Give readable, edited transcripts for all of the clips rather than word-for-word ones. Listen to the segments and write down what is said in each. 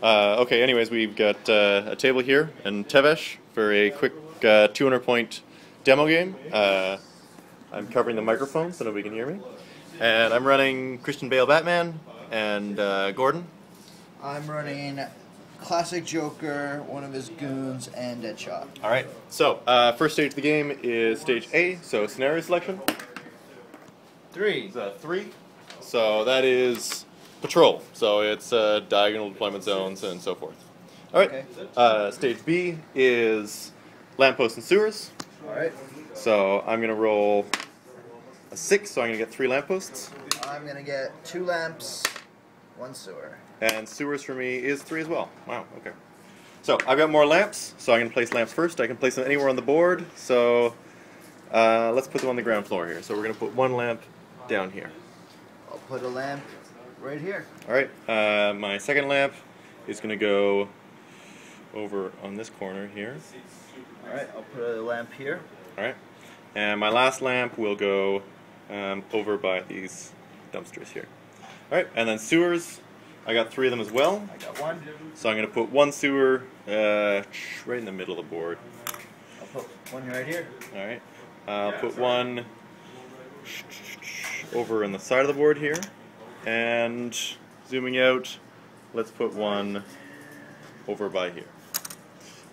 Okay, anyways, we've got a table here and Tevesh for a quick 200-point demo game. I'm covering the microphone so nobody can hear me. And I'm running Christian Bale Batman and Gordon. I'm running Classic Joker, one of his goons, and Deadshot. Alright, so first stage of the game is stage A, so scenario selection. 3. It's 3. So that is patrol, so it's diagonal deployment zones and so forth. Alright, Okay. Stage B is lampposts and sewers. Alright. So I'm going to roll a 6, so I'm going to get 3 lampposts. I'm going to get 2 lamps, 1 sewer. And sewers for me is 3 as well. Wow, okay. So I've got more lamps, so I'm going to place lamps first. I can place them anywhere on the board, so let's put them on the ground floor here. So we're going to put 1 lamp down here. I'll put a lamp right here. Alright, my second lamp is going to go over on this corner here. Alright, I'll put a lamp here. Alright, and my last lamp will go over by these dumpsters here. Alright, and then sewers, I got 3 of them as well. I got 1. So I'm going to put 1 sewer right in the middle of the board. I'll put 1 right here. Alright, I'll put 1 over on the side of the board here. And zooming out, let's put 1 over by here.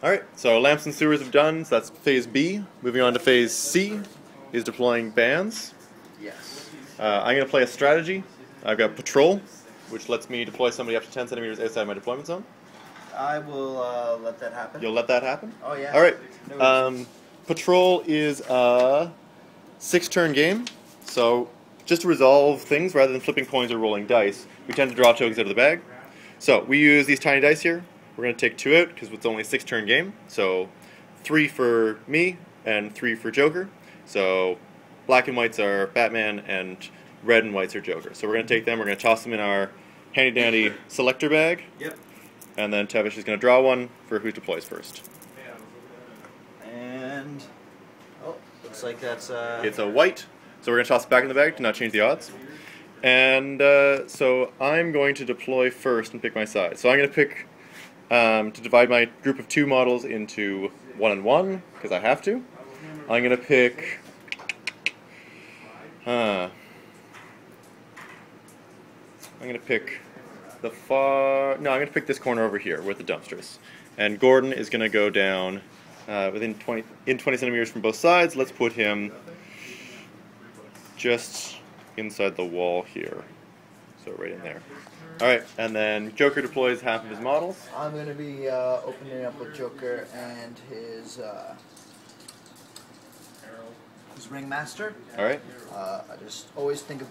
Alright, so lamps and sewers have done, so that's phase B. Moving on to phase C is deploying bands. Yes. I'm going to play a strategy. I've got patrol, which lets me deploy somebody up to 10 centimeters outside my deployment zone. I will let that happen. You'll let that happen? Oh, yeah. Alright, No patrol is a 6-turn game, so just to resolve things rather than flipping coins or rolling dice, we tend to draw tokens out of the bag. So we use these tiny dice here. We're going to take 2 out because it's only a 6-turn game. So 3 for me and 3 for Joker. So black and whites are Batman and red and whites are Joker. So we're going to take them, we're going to toss them in our handy dandy selector bag. Yep. And then Tevesh is going to draw one for who deploys first. And oh, looks like that's It's a white, so we're going to toss it back in the bag to not change the odds. And so I'm going to deploy first and pick my side. So I'm going to pick to divide my group of 2 models into 1 and 1 because I have to. I'm going to pick I'm going to pick I'm going to pick this corner over here with the dumpsters. And Gordon is going to go down in 20 centimeters from both sides. Let's put him just inside the wall here. So right in there. Alright, and then Joker deploys half of his models. I'm going to be opening up with Joker and his Ringmaster. Alright. I just always think of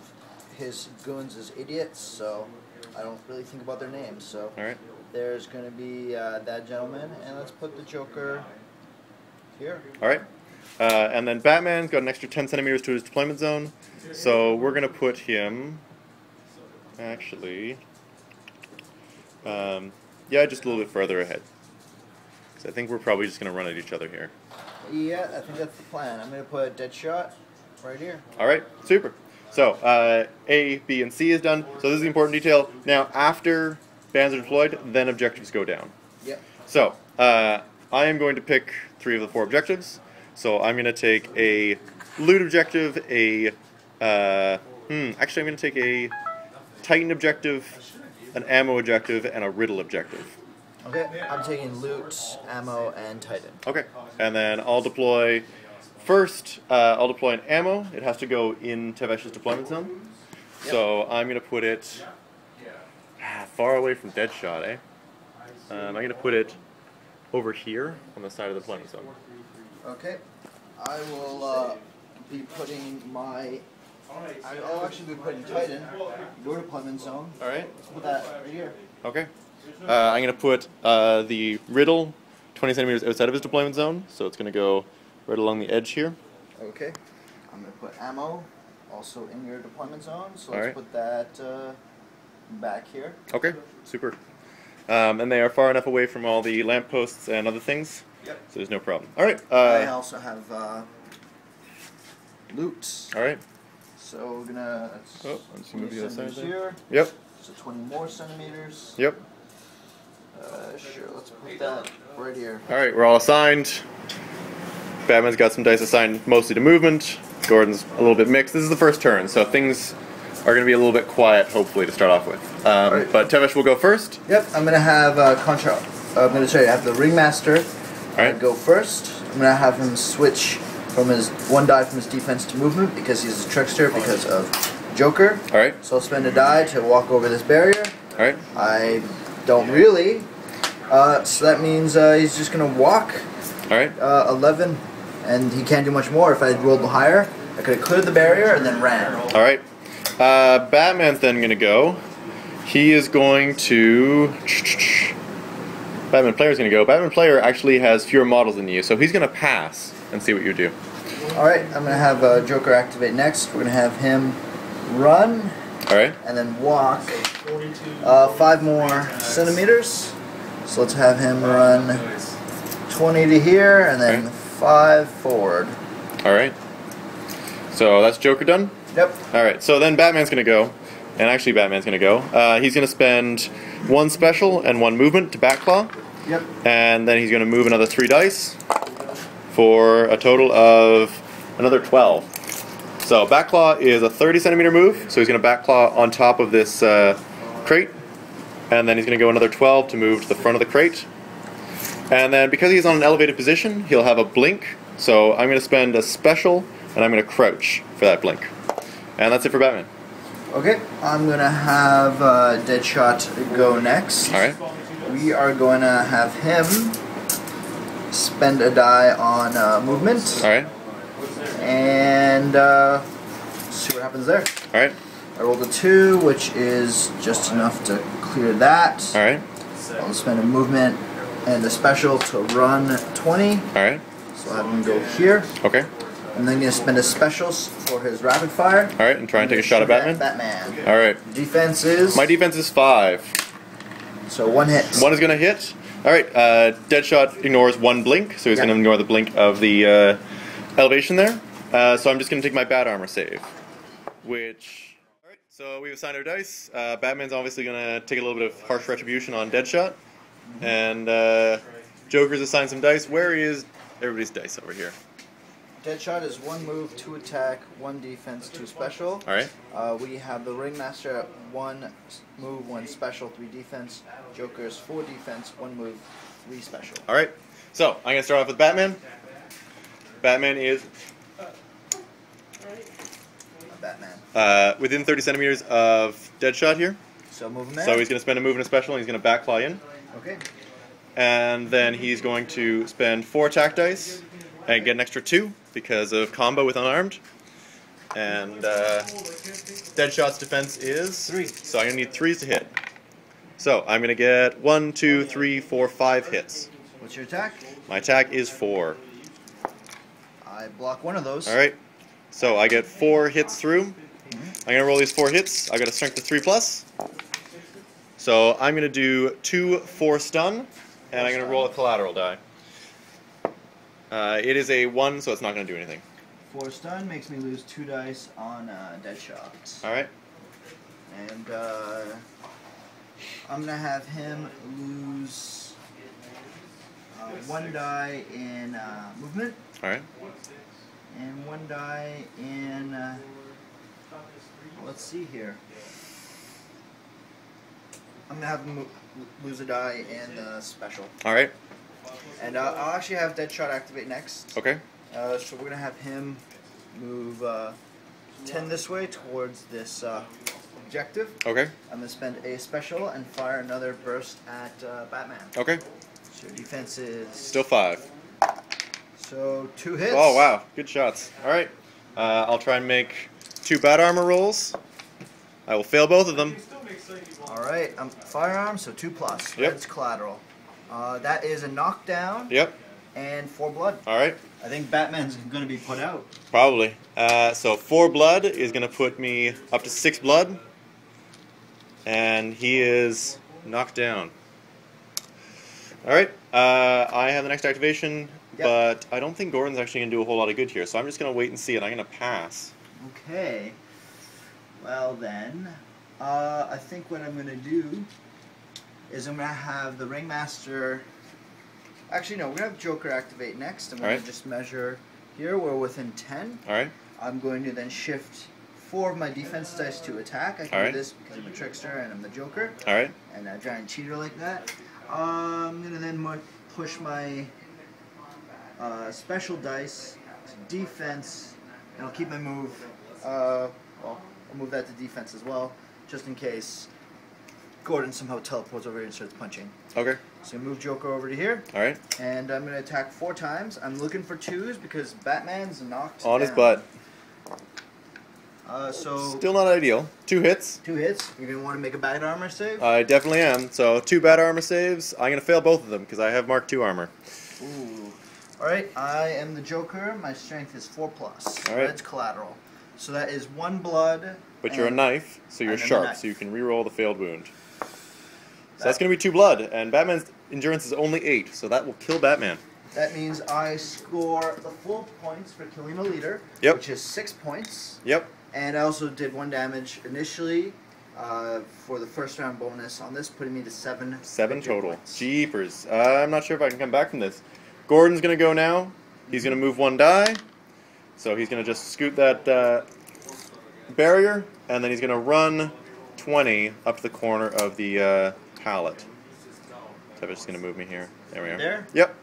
his goons as idiots, so I don't really think about their names. So Alright. there's going to be that gentleman, and let's put the Joker here. Alright. And then Batman's got an extra 10 centimeters to his deployment zone, so we're going to put him, actually, yeah, just a little bit further ahead. So I think we're probably just going to run at each other here. Yeah, I think that's the plan. I'm going to put Deadshot right here. Alright, super. So, A, B, and C is done. So this is the important detail. Now, after bands are deployed, then objectives go down. Yep. So, I am going to pick 3 of the 4 objectives. So I'm going to take a loot objective, actually I'm going to take a Titan objective, an ammo objective, and a riddle objective. Okay, I'm taking loot, ammo, and Titan. Okay, and then I'll deploy, first, I'll deploy an ammo. It has to go in Tevesh's deployment zone. Yep. So I'm going to put it far away from Deadshot, eh? I'm going to put it over here on the side of the deployment zone. Okay, I will be putting my. I'll actually be putting Titan, your deployment zone. Alright. Let's put that right here. Okay. I'm going to put the riddle 20 centimeters outside of his deployment zone, so it's going to go right along the edge here. Okay. I'm going to put ammo also in your deployment zone, so let's Alright. put that back here. Okay, super. And they are far enough away from all the lampposts and other things, Yep. so there's no problem. Alright. I also have loot. Alright. So we're gonna. Oh, let's move the other side there. Here. Yep. So 20 more centimeters. Yep. Sure, let's put that right here. Alright, we're all assigned. Batman's got some dice assigned mostly to movement. Gordon's a little bit mixed. This is the first turn, so things are going to be a little bit quiet, hopefully, to start off with. Right. But Tevesh will go first. Yep, I'm gonna have I'm gonna show you. I have the Ringmaster go first. I'm gonna have him switch from his one die from his defense to movement because he's a trickster because of Joker. All right. So I'll spend a die to walk over this barrier. All right. I don't really. So that means he's just gonna walk. All right. 11, and he can't do much more. If I had rolled higher, I could have cleared the barrier and then ran. All right. Batman's then going to go. He is going to... Batman Player's going to go. Batman Player actually has fewer models than you, so he's going to pass and see what you do. Alright, I'm going to have Joker activate next. We're going to have him run. Alright. And then walk 5 more centimeters. So let's have him run 20 to here and then 5 forward. Alright. So that's Joker done? Yep. Alright, so then Batman's going to go. And actually Batman's going to go. He's going to spend 1 special and 1 movement to Batclaw. Yep. And then he's going to move another 3 dice for a total of another 12. So Batclaw is a 30 centimeter move, so he's going to Batclaw on top of this crate. And then he's going to go another 12 to move to the front of the crate. And then because he's on an elevated position, he'll have a blink. So I'm going to spend a special and I'm going to crouch for that blink. And that's it for Batman. Okay, I'm going to have Deadshot go next. Alright. We are going to have him spend a die on movement. Alright. And see what happens there. Alright. I rolled a 2, which is just enough to clear that. Alright. I'll spend a movement and a special to run 20. Alright. So I'll have him go here. Okay. And then going to spend a special for his rapid fire. Alright, and try and take a shot at Batman? Batman. Alright. Defense is? My defense is 5. So 1 hit. 1 is going to hit. Alright, Deadshot ignores 1 blink, so he's going to ignore the blink of the elevation there. So I'm just going to take my Bat Armor save. Which... Alright, so we've assigned our dice. Batman's obviously going to take a little bit of harsh retribution on Deadshot. And Joker's assigned some dice. Where is everybody's dice over here? Deadshot is 1 move, 2 attack, 1 defense, 2 special. Alright. We have the Ringmaster at 1 move, 1 special, 3 defense. Joker's 4 defense, 1 move, 3 special. Alright. So, I'm going to start off with Batman. Batman is Batman. within 30 centimeters of Deadshot here. So move him there. So he's going to spend a move and a special, and he's going to Batclaw in. Okay. And then he's going to spend 4 attack dice and get an extra 2 because of combo with unarmed. And Deadshot's defense is 3. So I'm going to need 3s to hit. So I'm going to get 1, 2, 3, 4, 5 hits. What's your attack? My attack is 4. I block 1 of those. Alright. So I get 4 hits through. I'm going to roll these 4 hits. I got a strength of 3+. So I'm going to do 2 4 stun, and I'm going to roll a collateral die. It is a 1, so it's not going to do anything. 4 stun makes me lose 2 dice on Deadshot. Alright. And I'm going to have him lose 1 die in movement. Alright. And 1 die in, let's see here. I'm going to have him lose a die in special. Alright. And I'll actually have Deadshot activate next. Okay. So we're going to have him move 10 this way towards this objective. Okay. I'm going to spend a special and fire another burst at Batman. Okay. So your defense is... Still 5. So 2 hits. Oh, wow. Good shots. Alright. I'll try and make 2 Bat Armor rolls. I will fail both of them. Alright, firearm, so 2+. Yep. That's collateral. That is a knockdown. Yep. And 4 blood. Alright. I think Batman's going to be put out. Probably. So 4 blood is going to put me up to 6 blood. And he is knocked down. Alright. I have the next activation, but I don't think Gordon's actually going to do a whole lot of good here. So I'm just going to wait and see, and I'm going to pass. Okay. Well then, I think what I'm going to do is I'm going to have the Ringmaster... Actually, no, we're going to have Joker activate next. I'm going to just measure here. We're within 10. Alright. I'm going to then shift 4 of my defense dice to attack. I can do this because I'm a trickster and I'm the Joker. Alright. And a giant cheater like that. I'm going to then push my special dice to defense. And I'll keep my move. Well, I'll move that to defense as well, just in case Gordon somehow teleports over here and starts punching. Okay. So move Joker over to here. Alright. And I'm going to attack 4 times. I'm looking for 2s because Batman's knocked on down. his butt. So still not ideal. 2 hits. 2 hits. You're going to want to make a bad armor save? I definitely am. So 2 bad armor saves. I'm going to fail both of them because I have Mark II armor. Ooh. Alright, I am the Joker. My strength is 4+. Alright. That's collateral. So that is 1 blood. But you're a knife, so you're sharp, so you can reroll the failed wound. So that's going to be 2 blood, and Batman's endurance is only 8, so that will kill Batman. That means I score the full points for killing a leader, which is 6 points. Yep. And I also did 1 damage initially for the first round bonus on this, putting me to 7. 7 total. Points. Jeepers. I'm not sure if I can come back from this. Gordon's going to go now. He's going to move 1 die. So he's going to just scoot that barrier, and then he's going to run 20 up to the corner of the pallet. So I'm just going to move me here. There we are. There? Yep.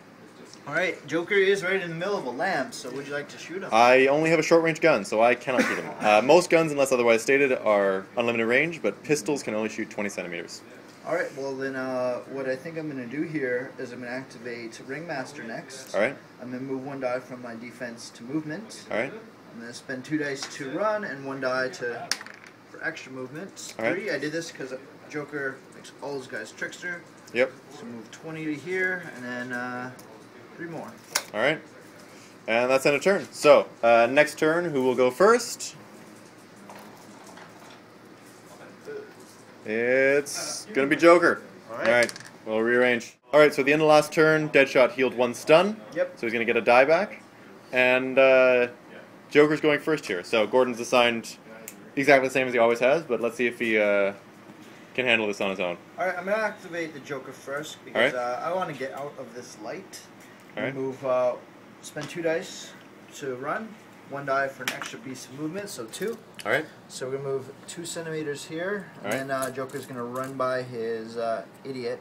Alright, Joker is right in the middle of a lamp, so would you like to shoot him? I only have a short-range gun, so I cannot shoot him. Most guns, unless otherwise stated, are unlimited range, but pistols can only shoot 20 centimeters. Alright, well then what I think I'm going to do here is I'm going to activate Ringmaster next. Alright. I'm going to move 1 die from my defense to movement. Alright. I'm going to spend 2 dice to run and 1 die for extra movement. 3, I did this because Joker makes all those guys trickster. Yep. So move 20 to here, and then 3 more. Alright. And that's end of turn. So, next turn, who will go first? It's gonna be Joker. Alright. We'll rearrange. Alright, so at the end of last turn, Deadshot healed 1 stun. Yep. So he's gonna get a die back. And Joker's going first here. So Gordon's assigned exactly the same as he always has, but let's see if he can handle this on his own. Alright, I'm going to activate the Joker first because I want to get out of this light. Alright. Move, spend 2 dice to run, 1 die for an extra piece of movement, so 2. Alright. So we're going to move 2 centimeters here, and then Joker's going to run by his idiot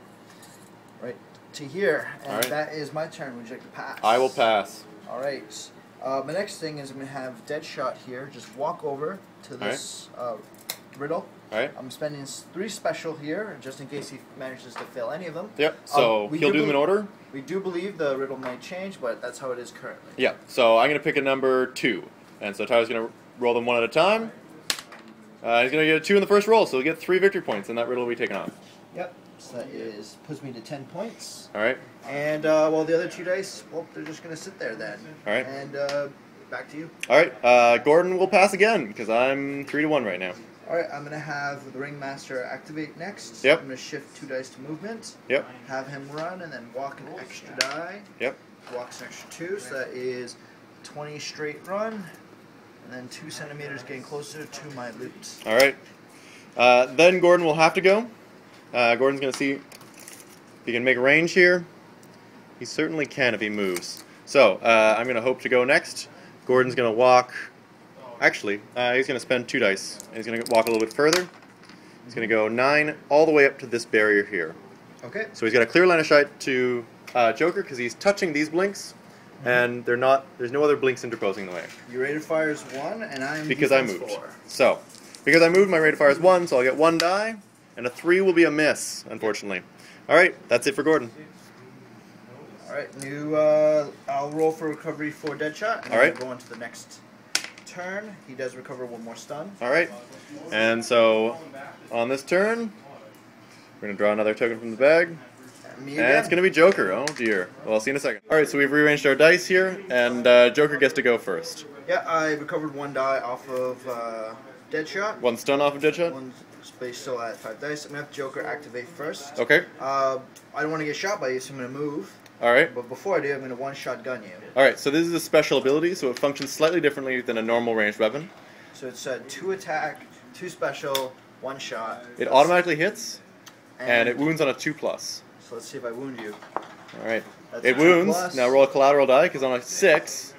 right to here. And that is my turn. Would you like to pass? I will pass. Alright. My next thing is I'm going to have Deadshot here just walk over to this riddle. Alright. I'm spending 3 special here, just in case he manages to fail any of them. Yep, so he'll do them in order? We do believe the riddle may change, but that's how it is currently. Yeah, so I'm going to pick a number 2. And so Tyler's going to roll them 1 at a time. He's going to get a 2 in the first roll, so he'll get 3 victory points, and that riddle will be taken off. Yep, so that puts me to 10 points. Alright. And, well, the other 2 dice, well, they're just going to sit there then. Alright. And, back to you. Alright, Gordon will pass again, because I'm 3-1 right now. Alright, I'm going to have the Ringmaster activate next. Yep. I'm going to shift 2 dice to movement. Yep. Have him run, and then walk an extra die. Yep. Walks an extra 2, so that is 20 straight run. And then 2 centimeters getting closer to my loot. Alright. Then Gordon will have to go. Gordon's going to see if he can make a range here. He certainly can if he moves. So, I'm going to hope to go next. Gordon's going to walk... Actually, he's going to spend 2 dice. And he's going to walk a little bit further. He's going to go 9 all the way up to this barrier here. Okay. So he's got a clear line of sight to Joker because he's touching these blinks. And there's no other blinks interposing in the way. Your rate of fire is 1, and I'm because I defense moved. 4. So, because I moved, my rate of fire is 1, so I'll get 1 die, and a 3 will be a miss, unfortunately. Alright, that's it for Gordon. Alright, I'll roll for recovery for Deadshot, and then go on to the next turn. He does recover 1 more stun. Alright, and so, on this turn, we're going to draw another token from the bag. And it's going to be Joker. Oh dear. Well, I'll see you in a second. Alright, so we've rearranged our dice here, and Joker gets to go first. Yeah, I recovered 1 die off of Deadshot. 1 stun off of Deadshot? 1 space still at 5 dice. I'm going to have Joker activate first. Okay. I don't want to get shot by you, so I'm going to move. Alright. But before I do, I'm going to 1-shot gun you. Alright, so this is a special ability, so it functions slightly differently than a normal ranged weapon. So it's 2 attack, 2 special, 1 shot. It automatically hits. And it wounds on a 2+. So let's see if I wound you. Alright. That's It a 2+. wounds. Now roll a collateral die, because on a 6.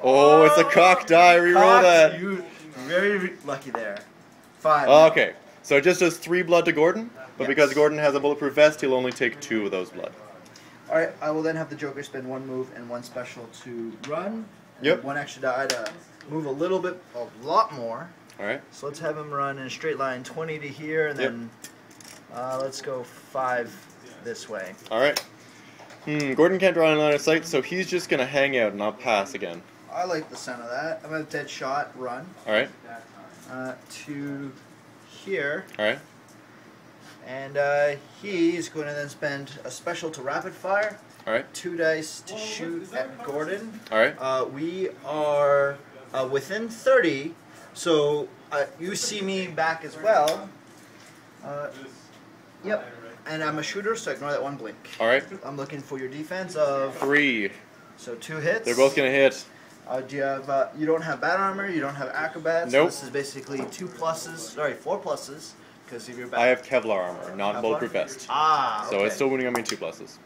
Oh, it's a cock die. Reroll that. You very lucky there. 5. Okay. So it just does 3 blood to Gordon, but Yes. because Gordon has a bulletproof vest, he'll only take 2 of those blood. Alright, I will then have the Joker spend 1 move and 1 special to run. And Yep. 1 extra die to move a lot more. Alright. So let's have him run in a straight line 20 to here, and then let's go 5 this way. Alright. Gordon can't draw in line of sight, so he's just going to hang out and I'll pass again. I like the sound of that. I'm going to dead shot, run. Alright. To here. Alright. And he's going to then spend a special to rapid fire. Alright. 2 dice to shoot at Gordon. Alright. We are within 30, so you see me back as well. Yep. And I'm a shooter, so ignore that 1 blink. Alright. I'm looking for your defense of 3. So 2 hits. They're both going to hit. Do you have? You don't have bat armor. You don't have acrobats. Nope. So this is basically 2 pluses. Sorry, 4 pluses because of your bat. I have Kevlar armor, not bulletproof vest. Ah. Okay. So it's still wounding on me 2 pluses.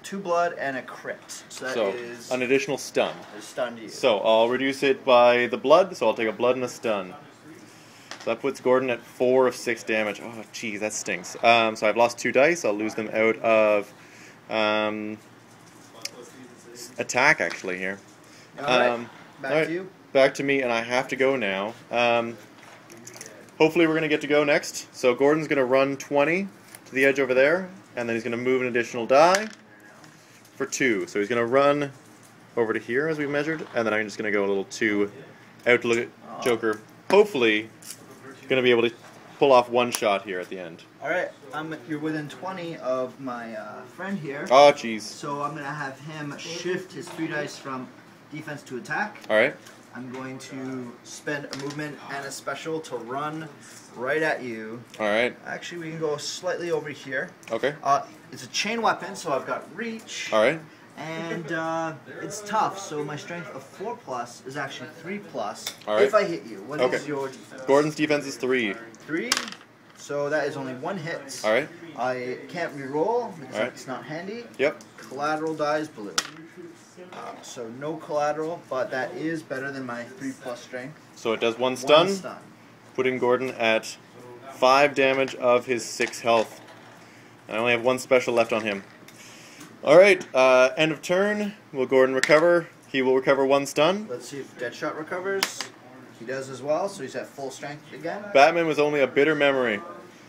2 blood and a crit. So that is an additional stun. Stunned you. So I'll reduce it by the blood, so I'll take a blood and a stun. So that puts Gordon at 4 of 6 damage. Oh, jeez, that stinks. So I've lost 2 dice. I'll lose them out of attack, actually, here. Alright, back to you. Back to me, and I have to go now. Hopefully we're going to get to go next. So Gordon's going to run 20 to the edge over there, and then he's going to move an additional die for 2. So he's going to run over to here, as we measured, and then I'm just going to go a little 2 out to look at Joker. Hopefully going to be able to pull off 1 shot here at the end. Alright, you're within 20 of my friend here. Oh, jeez. So I'm going to have him shift his 3 dice from defense to attack. Alright. I'm going to spend a movement and a special to run right at you. Alright. Actually, we can go slightly over here. Okay. It's a chain weapon, so I've got reach. Alright. And it's tough, so my strength of 4+ is actually 3+. Alright. If I hit you. What is your defense? Gordon's defense is 3. 3? So that is only 1 hit. Alright. I can't reroll because Alright. it's not handy. Yep. Collateral dies blue. So no collateral, but that is better than my 3+ strength. So it does 1 stun, 1 stun. putting Gordon at 5 damage of his 6 health. I only have 1 special left on him. Alright, end of turn. Will Gordon recover? He will recover 1 stun. Let's see if Deadshot recovers. He does as well, so he's at full strength again. Batman was only a bitter memory.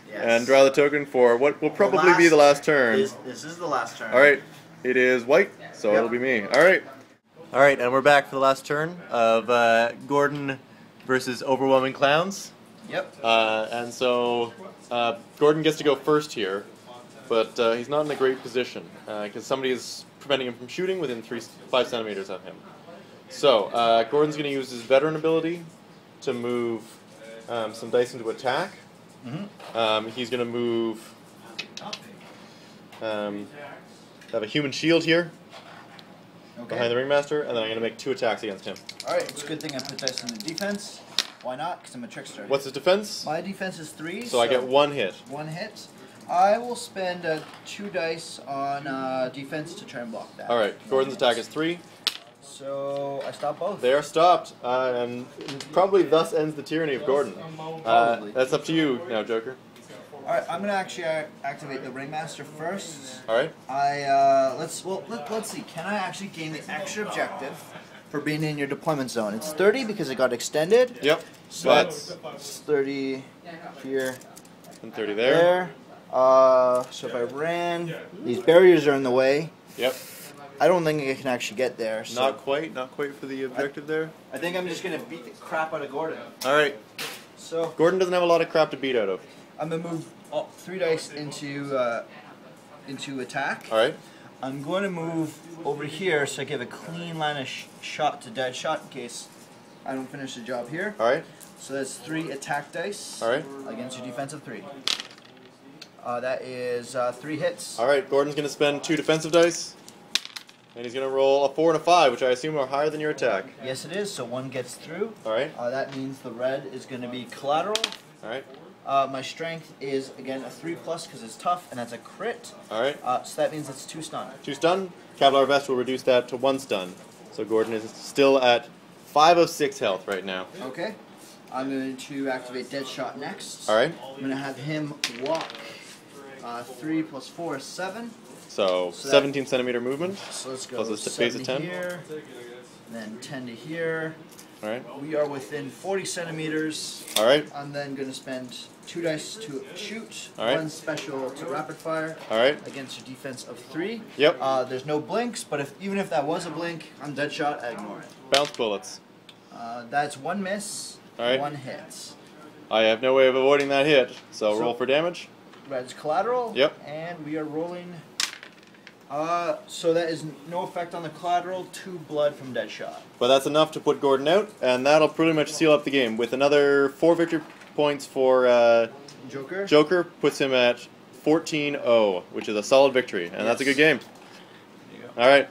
Yes. And draw the token for what will probably be the last turn. This is the last turn. Alright, it is white, so it'll be me. Alright. Alright, and we're back for the last turn of Gordon versus Overwhelming Clowns. Yep. And so Gordon gets to go first here, but he's not in a great position because somebody is preventing him from shooting within 5 centimeters of him. So Gordon's going to use his veteran ability to move some dice into attack. Mm-hmm. He's going to move. Have a human shield here behind the ringmaster, and then I'm going to make 2 attacks against him. Alright, it's a good thing I put dice in the defense. Why not? Because I'm a trickster. What's his defense? My defense is 3. So I get 1 hit. 1 hit. I will spend 2 dice on defense to try and block that. Alright, Gordon's attack is 3. So I stop both. They are stopped, and probably thus ends the tyranny of Gordon. That's up to you now, Joker. Alright, I'm gonna actually activate the ringmaster first. Alright. Let's see. Can I actually gain the extra objective for being in your deployment zone? It's 30 because it got extended. Yep. So that's 30 here. And 30 there. So if I ran, these barriers are in the way. Yep. I don't think I can actually get there. So Not quite for the objective there. I think I'm just gonna beat the crap out of Gordon. Alright. So Gordon doesn't have a lot of crap to beat out of. I'm gonna move 3 dice into attack. Alright. I'm going to move over here so I give a clean line of shot to dead shot in case I don't finish the job here. Alright. So that's 3 attack dice. Alright. Against your defensive 3. That is 3 hits. Alright, Gordon's going to spend 2 defensive dice. And he's going to roll a 4 and a 5, which I assume are higher than your attack. Yes, it is. So 1 gets through. Alright. That means the red is going to be collateral. Alright. My strength is, again, a 3+ because it's tough, and that's a crit. Alright. So that means it's 2 stun. 2 stun. Kevlar Vest will reduce that to 1 stun. So Gordon is still at 5 of 6 health right now. Okay. I'm going to activate Deadshot next. Alright. I'm going to have him walk 3 + 4 is 7. So 17 centimeter movement. So let's go plus a 7 base of to 10. here, then 10 to here. Alright. We are within 40 centimeters. Alright. I'm then going to spend 2 dice to shoot, Alright. 1 special to rapid fire. Alright. Against your defense of 3. Yep. There's no blinks, but even if that was a blink, I'm Deadshot, I ignore it. Bounce bullets. That's 1 miss, Alright. 1 hit. I have no way of avoiding that hit, so roll for damage. Red's collateral. Yep. And we are rolling. So that is no effect on the collateral, 2 blood from Deadshot. But that's enough to put Gordon out, and that'll pretty much seal up the game. With another 4 victory points for Joker. Joker puts him at 14-0, which is a solid victory, and that's a good game. There you go. All right.